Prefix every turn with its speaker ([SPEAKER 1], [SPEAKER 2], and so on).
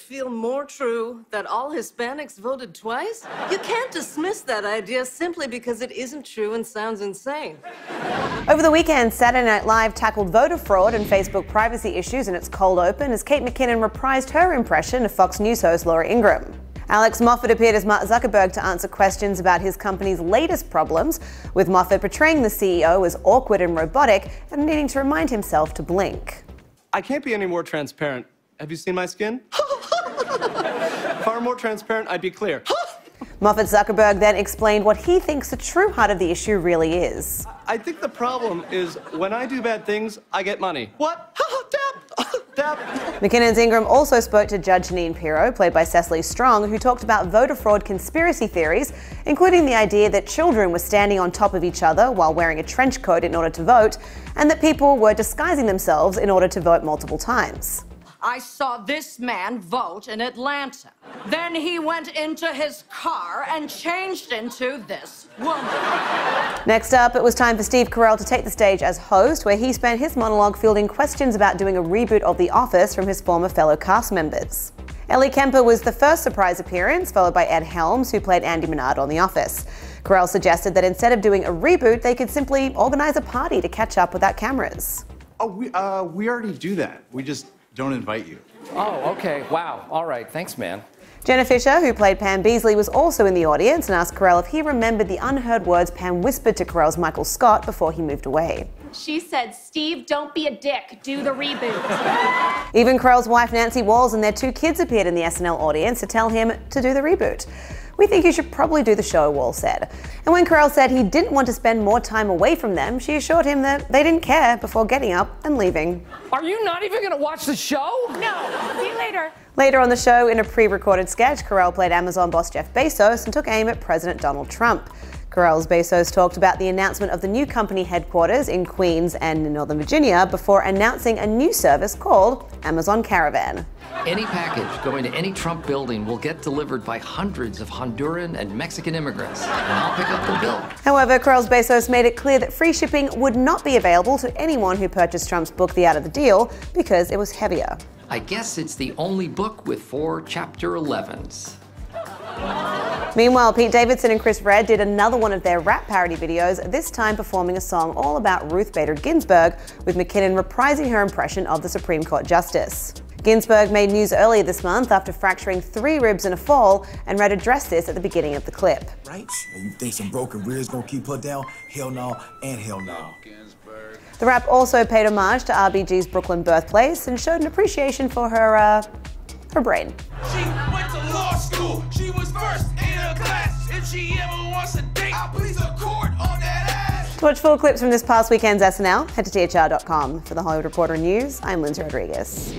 [SPEAKER 1] feel more true that all Hispanics voted twice? You can't dismiss that idea simply because it isn't true and sounds insane.
[SPEAKER 2] Over the weekend, Saturday Night Live tackled voter fraud and Facebook privacy issues in its cold open as Kate McKinnon reprised her impression of Fox News host Laura Ingraham. Alex Moffat appeared as Mark Zuckerberg to answer questions about his company's latest problems, with Moffat portraying the CEO as awkward and robotic and needing to remind himself to blink.
[SPEAKER 3] I can't be any more transparent. Have you seen my skin? Far more transparent, I'd be clear.
[SPEAKER 2] Moffat Zuckerberg then explained what he thinks the true heart of the issue really is.
[SPEAKER 3] I think the problem is when I do bad things, I get money. What? Tap.
[SPEAKER 2] McKinnon's Ingram also spoke to Judge Janine Pirro, played by Cecily Strong, who talked about voter fraud conspiracy theories, including the idea that children were standing on top of each other while wearing a trench coat in order to vote, and that people were disguising themselves in order to vote multiple times.
[SPEAKER 4] I saw this man vote in Atlanta. Then he went into his car and changed into this woman.
[SPEAKER 2] Next up, it was time for Steve Carell to take the stage as host, where he spent his monologue fielding questions about doing a reboot of The Office from his former fellow cast members. Ellie Kemper was the first surprise appearance, followed by Ed Helms, who played Andy Menard on The Office. Carell suggested that instead of doing a reboot, they could simply organize a party to catch up without cameras.
[SPEAKER 5] Oh, we already do that. We just don't invite you.
[SPEAKER 6] Oh, okay. Wow. All right. Thanks, man.
[SPEAKER 2] Jenna Fisher, who played Pam Beasley, was also in the audience and asked Carell if he remembered the unheard words Pam whispered to Carell's Michael Scott before he moved away.
[SPEAKER 7] She said, "Steve, don't be a dick. Do the reboot."
[SPEAKER 2] Even Carell's wife Nancy Walls and their 2 kids appeared in the SNL audience to tell him to do the reboot. "We think you should probably do the show," Walls said. And when Carell said he didn't want to spend more time away from them, she assured him that they didn't care before getting up and leaving.
[SPEAKER 6] Are you not even going to watch the show?
[SPEAKER 7] No. See you later.
[SPEAKER 2] Later on the show, in a pre-recorded sketch, Carell played Amazon boss Jeff Bezos and took aim at President Donald Trump. Carell's Bezos talked about the announcement of the new company headquarters in Queens and in Northern Virginia before announcing a new service called Amazon Caravan.
[SPEAKER 8] Any package going to any Trump building will get delivered by hundreds of Honduran and Mexican immigrants, and I'll pick up the bill.
[SPEAKER 2] However, Carell's Bezos made it clear that free shipping would not be available to anyone who purchased Trump's book, The Art of the Deal, because it was heavier.
[SPEAKER 8] I guess it's the only book with 4 Chapter 11s.
[SPEAKER 2] Meanwhile, Pete Davidson and Chris Redd did another one of their rap parody videos, this time performing a song all about Ruth Bader Ginsburg, with McKinnon reprising her impression of the Supreme Court Justice. Ginsburg made news earlier this month after fracturing 3 ribs in a fall, and Redd addressed this at the beginning of the clip.
[SPEAKER 9] Right? And you think some broken ribs gonna keep her down? Hell no, and hell no.
[SPEAKER 2] The rap also paid homage to RBG's Brooklyn birthplace and showed an appreciation for her brain.
[SPEAKER 10] She went to law school. She was first in her class. If she ever wants a date, I'll please the court on that ass.
[SPEAKER 2] To watch full clips from this past weekend's SNL, head to THR.com. For the Hollywood Reporter News, I'm Lindsay Rodriguez.